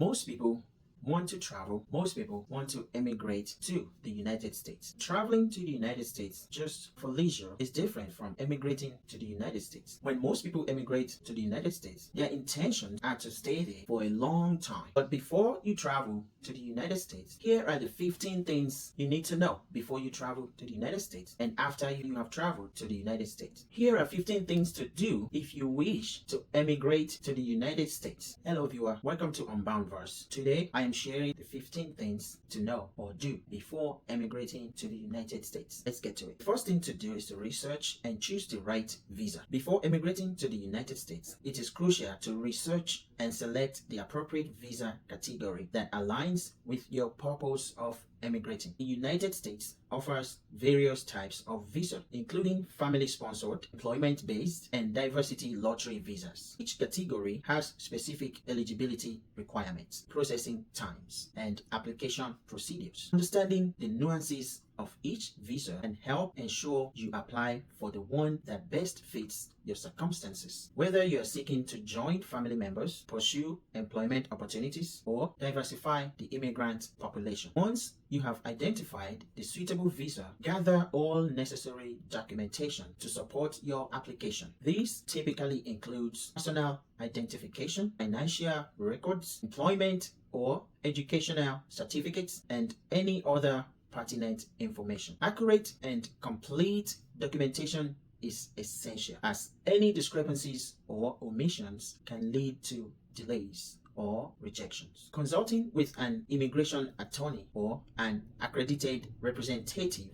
Most people want to travel, most people want to immigrate to the United States. Traveling to the United States just for leisure is different from immigrating to the United States. When most people immigrate to the United States, their intentions are to stay there for a long time. But before you travel to the United States, here are the 15 things you need to know before you travel to the United States and after you have traveled to the United States. Here are 15 things to do if you wish to emigrate to the United States. Hello viewer, welcome to Unbound Verse. Today I am sharing the 15 things to know or do before emigrating to the United States. Let's get to it. The first thing to do is to research and choose the right visa. Before emigrating to the United States, it is crucial to research and select the appropriate visa category that aligns with your purpose of emigrating. The United States offers various types of visa, including family-sponsored, employment-based, and diversity lottery visas. Each category has specific eligibility requirements, processing times, and application procedures. Understanding the nuances of each visa can help ensure you apply for the one that best fits your circumstances. Whether you are seeking to join family members, pursue employment opportunities, or diversify the immigrant population. Once you have identified the suitable visa, gather all necessary documentation to support your application. These typically includes personal identification, financial records, employment or educational certificates, and any other pertinent information. Accurate and complete documentation is essential, as any discrepancies or omissions can lead to delays or rejections. Consulting with an immigration attorney or an accredited representative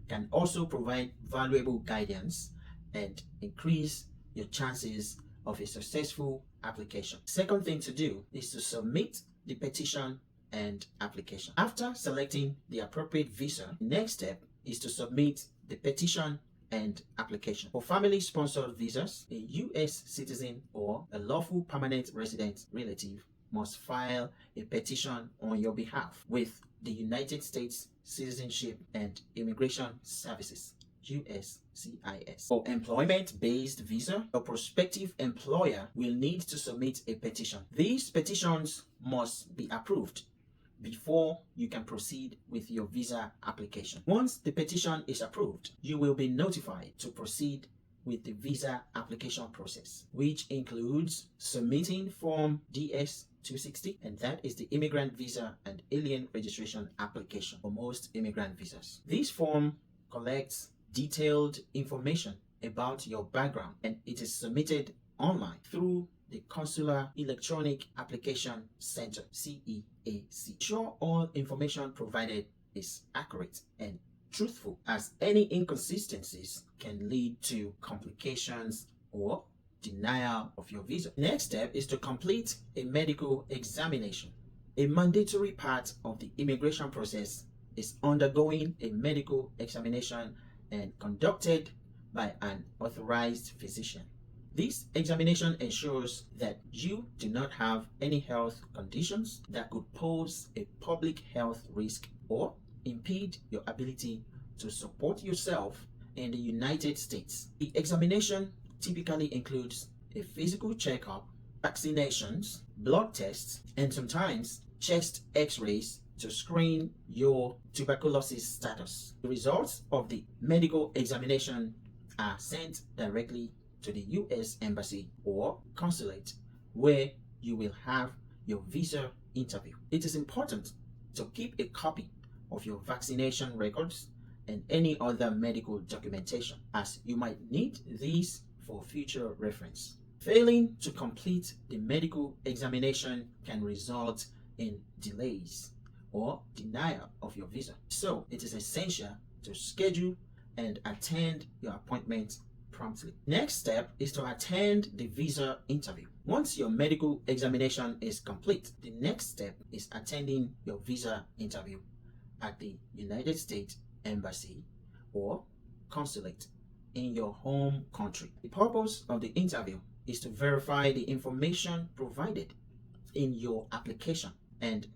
can also provide valuable guidance and increase your chances of a successful application. Second thing to do is to submit the petition and application. After selecting the appropriate visa, the next step is to submit the petition and application. For family-sponsored visas, a U.S. citizen or a lawful permanent resident relative must file a petition on your behalf with the United States Citizenship and Immigration Services, USCIS. For employment-based visa, a prospective employer will need to submit a petition. These petitions must be approved before you can proceed with your visa application. Once the petition is approved, you will be notified to proceed with the visa application process, which includes submitting Form DS-260, and that is the Immigrant Visa and Alien Registration Application for most immigrant visas. This form collects detailed information about your background, and it is submitted online through the Consular Electronic Application Center, CEAC. Ensure all information provided is accurate and truthful, as any inconsistencies can lead to complications or denial of your visa. Next step is to complete a medical examination. A mandatory part of the immigration process is undergoing a medical examination and conducted by an authorized physician. This examination ensures that you do not have any health conditions that could pose a public health risk or impede your ability to support yourself in the United States. The examination typically includes a physical checkup, vaccinations, blood tests, and sometimes chest x-rays to screen your tuberculosis status. The results of the medical examination are sent directly to the U.S. Embassy or consulate, where you will have your visa interview. It is important to keep a copy of your vaccination records and any other medical documentation, as you might need these for future reference. Failing to complete the medical examination can result in delays or denial of your visa. So it is essential to schedule and attend your appointment promptly. Next step is to attend the visa interview. Once your medical examination is complete, the next step is attending your visa interview at the United States Embassy or consulate in your home country. The purpose of the interview is to verify the information provided in your application and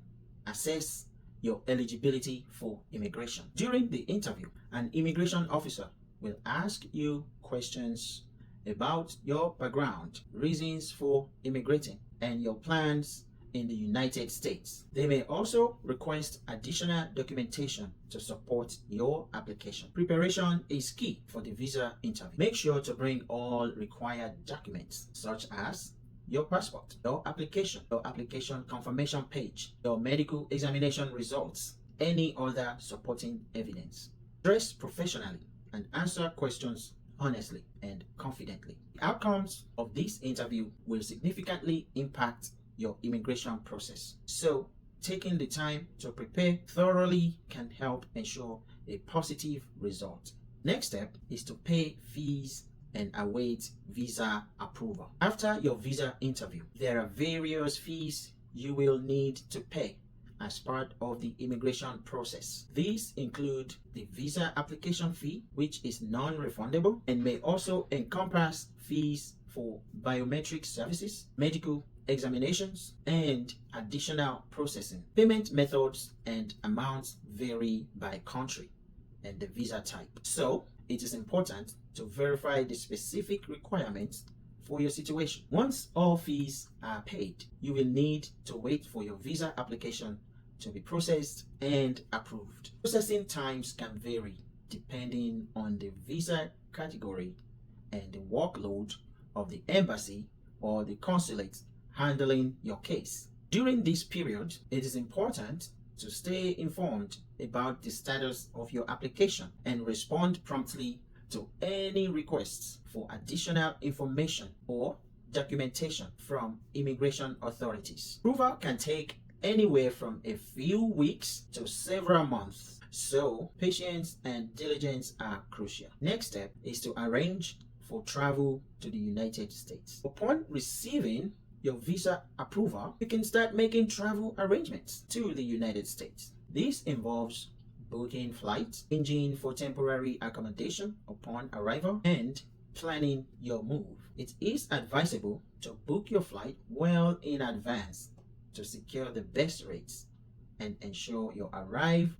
assess your eligibility for immigration. During the interview, an immigration officer will ask you questions about your background, reasons for immigrating, and your plans in the United States. They may also request additional documentation to support your application. Preparation is key for the visa interview. Make sure to bring all required documents such as your passport, your application confirmation page, your medical examination results, any other supporting evidence. Dress professionally and answer questions honestly and confidently. The outcomes of this interview will significantly impact your immigration process. So, taking the time to prepare thoroughly can help ensure a positive result. Next step is to pay fees and await visa approval. After your visa interview, there are various fees you will need to pay as part of the immigration process. These include the visa application fee, which is non-refundable and may also encompass fees for biometric services, medical examinations, and additional processing. Payment methods and amounts vary by country and the visa type. So, it is important to verify the specific requirements for your situation. Once all fees are paid, you will need to wait for your visa application to be processed and approved. Processing times can vary depending on the visa category and the workload of the embassy or the consulate handling your case. During this period, it is important to stay informed about the status of your application and respond promptly to any requests for additional information or documentation from immigration authorities. Approval can take anywhere from a few weeks to several months, so patience and diligence are crucial. Next step is to arrange for travel to the United States. Upon receiving your visa approval, you can start making travel arrangements to the United States. This involves booking flights, arranging for temporary accommodation upon arrival, and planning your move. It is advisable to book your flight well in advance to secure the best rates and ensure you arrive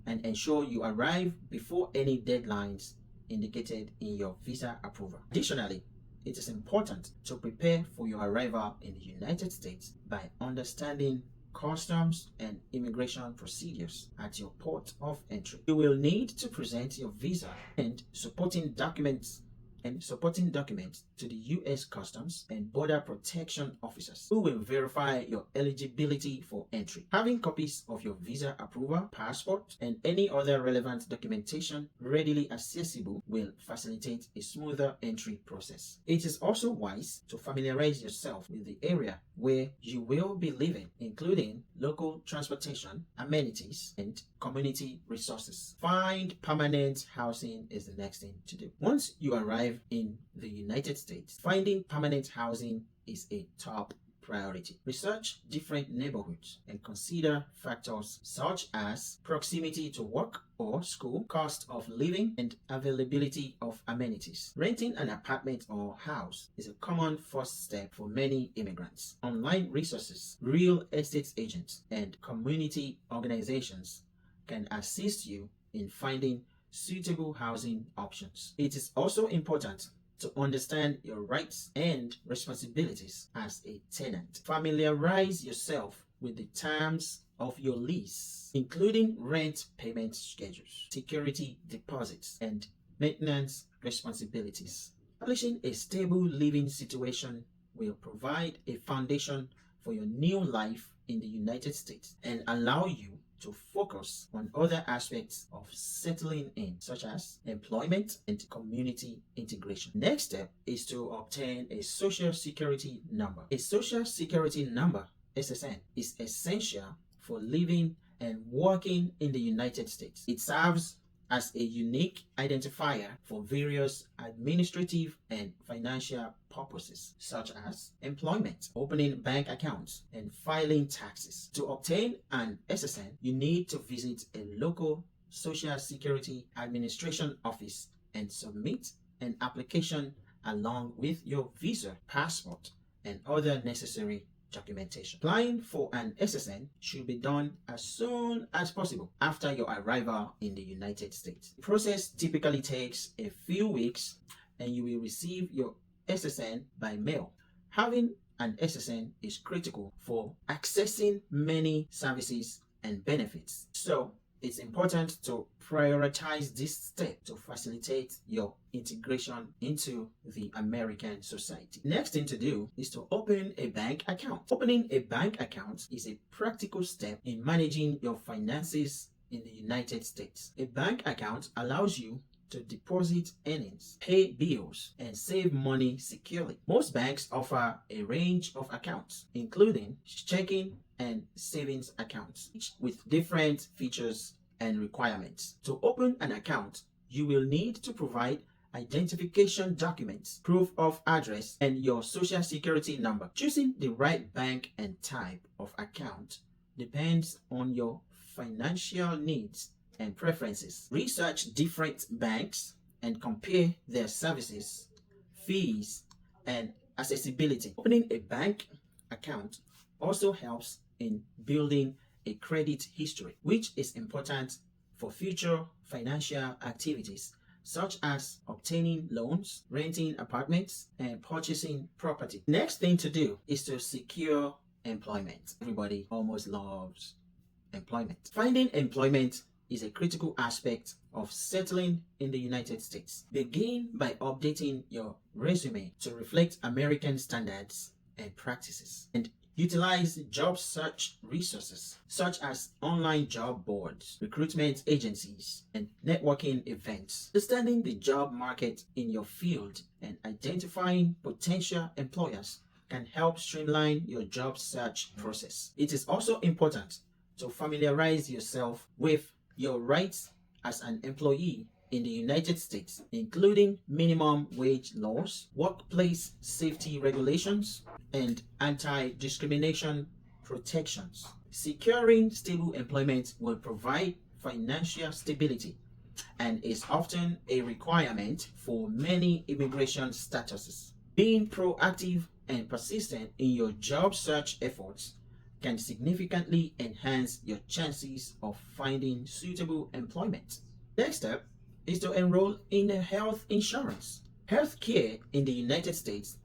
before any deadlines indicated in your visa approval. Additionally, it is important to prepare for your arrival in the United States by understanding customs and immigration procedures at your port of entry. You will need to present your visa and supporting documents to the U.S. Customs and Border Protection officers who will verify your eligibility for entry. Having copies of your visa approval, passport, and any other relevant documentation readily accessible will facilitate a smoother entry process. It is also wise to familiarize yourself with the area where you will be living, including local transportation, amenities, and community resources. Find permanent housing is the next thing to do. Once you arrive in the United States, finding permanent housing is a top priority. Research different neighborhoods and consider factors such as proximity to work or school, cost of living, and availability of amenities. Renting an apartment or house is a common first step for many immigrants. Online resources, real estate agents, and community organizations can assist you in finding suitable housing options. It is also important to understand your rights and responsibilities as a tenant. Familiarize yourself with the terms of your lease, including rent payment schedules, security deposits, and maintenance responsibilities. Establishing a stable living situation will provide a foundation for your new life in the United States and allow you to focus on other aspects of settling in, such as employment and community integration. Next step is to obtain a social security number. A social security number, SSN, is essential for living and working in the United States. It serves as a unique identifier for various administrative and financial purposes, such as employment, opening bank accounts, and filing taxes. To obtain an SSN, you need to visit a local Social Security Administration office and submit an application along with your visa, passport, and other necessary documentation. Applying for an SSN should be done as soon as possible after your arrival in the United States. The process typically takes a few weeks and you will receive your SSN by mail. Having and SSN is critical for accessing many services and benefits. So, it's important to prioritize this step to facilitate your integration into the American society. Next thing to do is to open a bank account. Opening a bank account is a practical step in managing your finances in the United States. A bank account allows you to deposit earnings, pay bills, and save money securely. Most banks offer a range of accounts, including checking and savings accounts, each with different features and requirements. To open an account, you will need to provide identification documents, proof of address, and your social security number. Choosing the right bank and type of account depends on your financial needs and preferences. Research different banks and compare their services, fees, and accessibility. Opening a bank account also helps in building a credit history, which is important for future financial activities such as obtaining loans, renting apartments, and purchasing property. Next thing to do is to secure employment. Everybody almost loves employment. Finding employment is a critical aspect of settling in the United States. Begin by updating your resume to reflect American standards and practices, and utilize job search resources such as online job boards, recruitment agencies, and networking events. Understanding the job market in your field and identifying potential employers can help streamline your job search process. It is also important to familiarize yourself with your rights as an employee in the United States, including minimum wage laws, workplace safety regulations, and anti-discrimination protections. Securing stable employment will provide financial stability and is often a requirement for many immigration statuses. Being proactive and persistent in your job search efforts can significantly enhance your chances of finding suitable employment. Next step is to enroll in a health insurance. Health care in the United States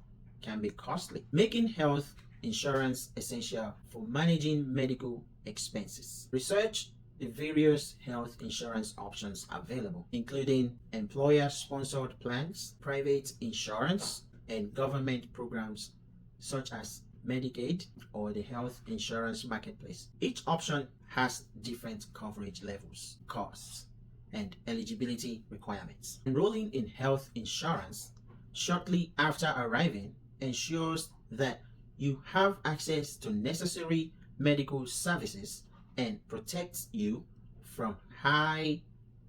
can be costly, making health insurance essential for managing medical expenses. Research the various health insurance options available, including employer-sponsored plans, private insurance, and government programs such as Medicaid or the health insurance marketplace. Each option has different coverage levels, costs, and eligibility requirements. Enrolling in health insurance shortly after arriving ensures that you have access to necessary medical services and protects you from high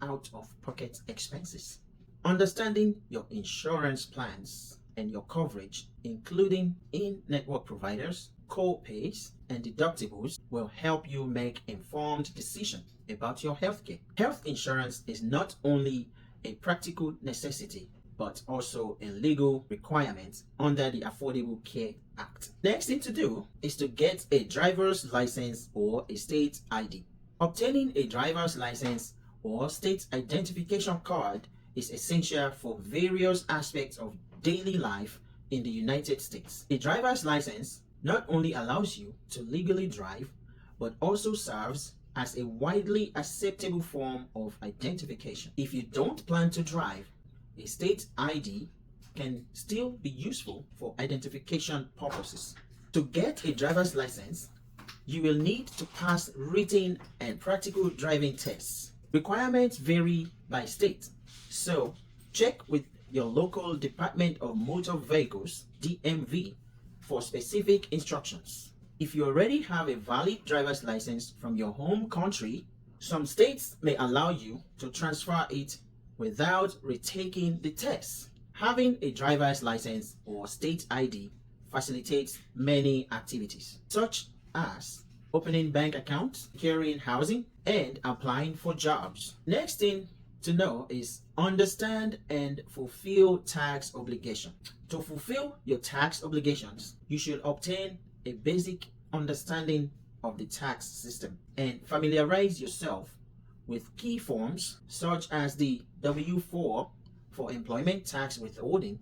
out-of-pocket expenses. Understanding your insurance plans and your coverage, including in-network providers, co-pays, and deductibles, will help you make informed decisions about your healthcare. Health insurance is not only a practical necessity, but also a legal requirement under the Affordable Care Act. Next thing to do is to get a driver's license or a state ID. Obtaining a driver's license or state identification card is essential for various aspects of daily life in the United States. A driver's license not only allows you to legally drive, but also serves as a widely acceptable form of identification. If you don't plan to drive, a state ID can still be useful for identification purposes. To get a driver's license, you will need to pass written and practical driving tests. Requirements vary by state, so check with your local Department of Motor Vehicles (DMV) for specific instructions. If you already have a valid driver's license from your home country, some states may allow you to transfer it without retaking the test. Having a driver's license or state ID facilitates many activities, such as opening bank accounts, securing housing, and applying for jobs. Next thing to know is understand and fulfill tax obligation. To fulfill your tax obligations, you should obtain a basic understanding of the tax system and familiarize yourself with key forms such as the W-4 for employment tax withholding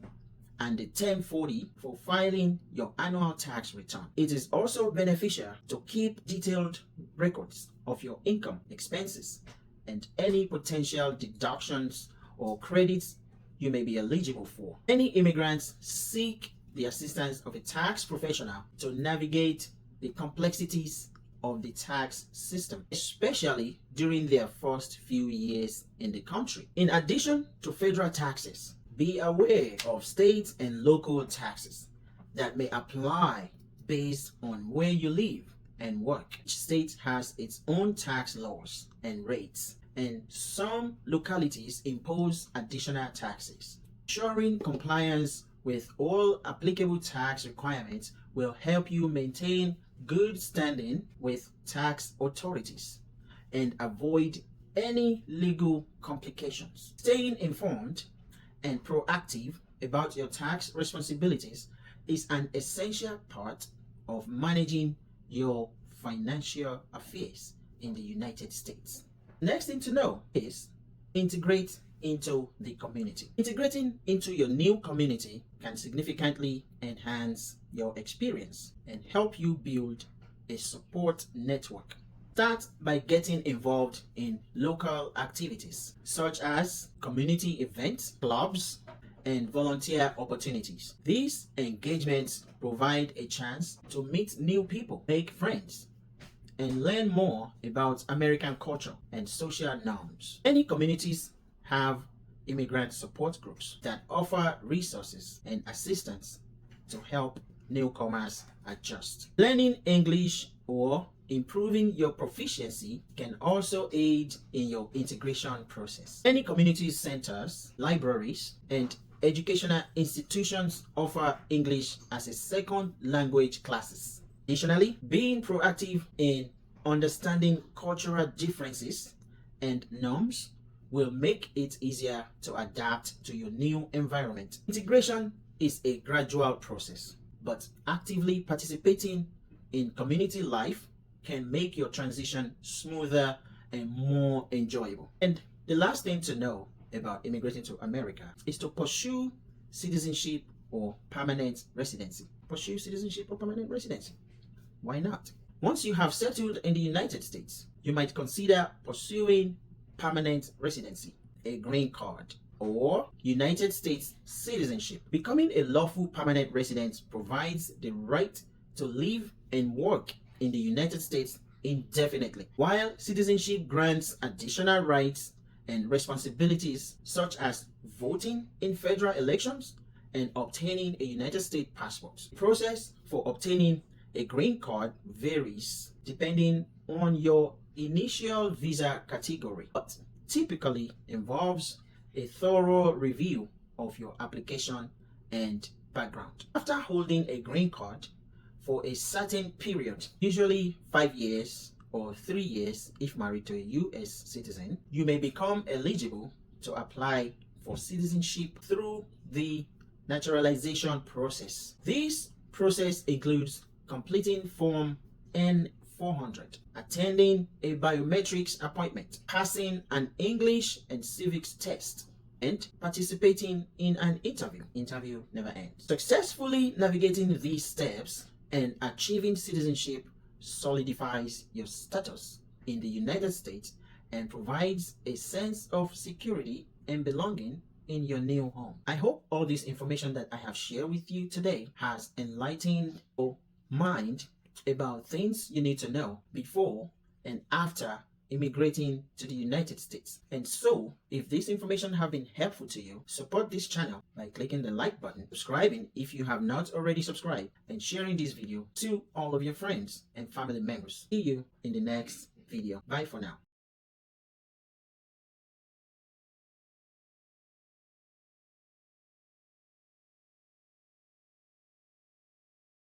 and the 1040 for filing your annual tax return. It is also beneficial to keep detailed records of your income, expenses, and any potential deductions or credits you may be eligible for. Many immigrants seek the assistance of a tax professional to navigate the complexities of the tax system, especially during their first few years in the country. In addition to federal taxes, be aware of state and local taxes that may apply based on where you live and work. Each state has its own tax laws and rates, and some localities impose additional taxes. Ensuring compliance with all applicable tax requirements will help you maintain good standing with tax authorities and avoid any legal complications. Staying informed and proactive about your tax responsibilities is an essential part of managing your financial affairs in the United States. Next thing to know is integrate into the community. Integrating into your new community can significantly enhance your experience and help you build a support network. Start by getting involved in local activities such as community events, clubs, and volunteer opportunities. These engagements provide a chance to meet new people, make friends, and learn more about American culture and social norms. Many communities have immigrant support groups that offer resources and assistance to help newcomers adjust. Learning English or improving your proficiency can also aid in your integration process. Many community centers, libraries, and educational institutions offer English as a second language classes. Additionally, being proactive in understanding cultural differences and norms will make it easier to adapt to your new environment. Integration is a gradual process, but actively participating in community life can make your transition smoother and more enjoyable. And the last thing to know about immigrating to America is to pursue citizenship or permanent residency. Pursue citizenship or permanent residency. Why not? Once you have settled in the United States, you might consider pursuing permanent residency, a green card, or United States citizenship. Becoming a lawful permanent resident provides the right to live and work in the United States indefinitely, while citizenship grants additional rights and responsibilities such as voting in federal elections and obtaining a United States passport. The process for obtaining a green card varies depending on your initial visa category, but typically involves a thorough review of your application and background. After holding a green card for a certain period, usually 5 years or 3 years if married to a U.S. citizen, you may become eligible to apply for citizenship through the naturalization process. This process includes completing Form N-400, attending a biometrics appointment, passing an English and civics test, and participating in an interview. Interview never ends. Successfully navigating these steps and achieving citizenship solidifies your status in the United States and provides a sense of security and belonging in your new home. I hope all this information that I have shared with you today has enlightened your mind about things you need to know before and after immigrating to the United States. And so, if this information have been helpful to you, support this channel by clicking the like button, subscribing if you have not already subscribed, and sharing this video to all of your friends and family members. See you in the next video. Bye for now.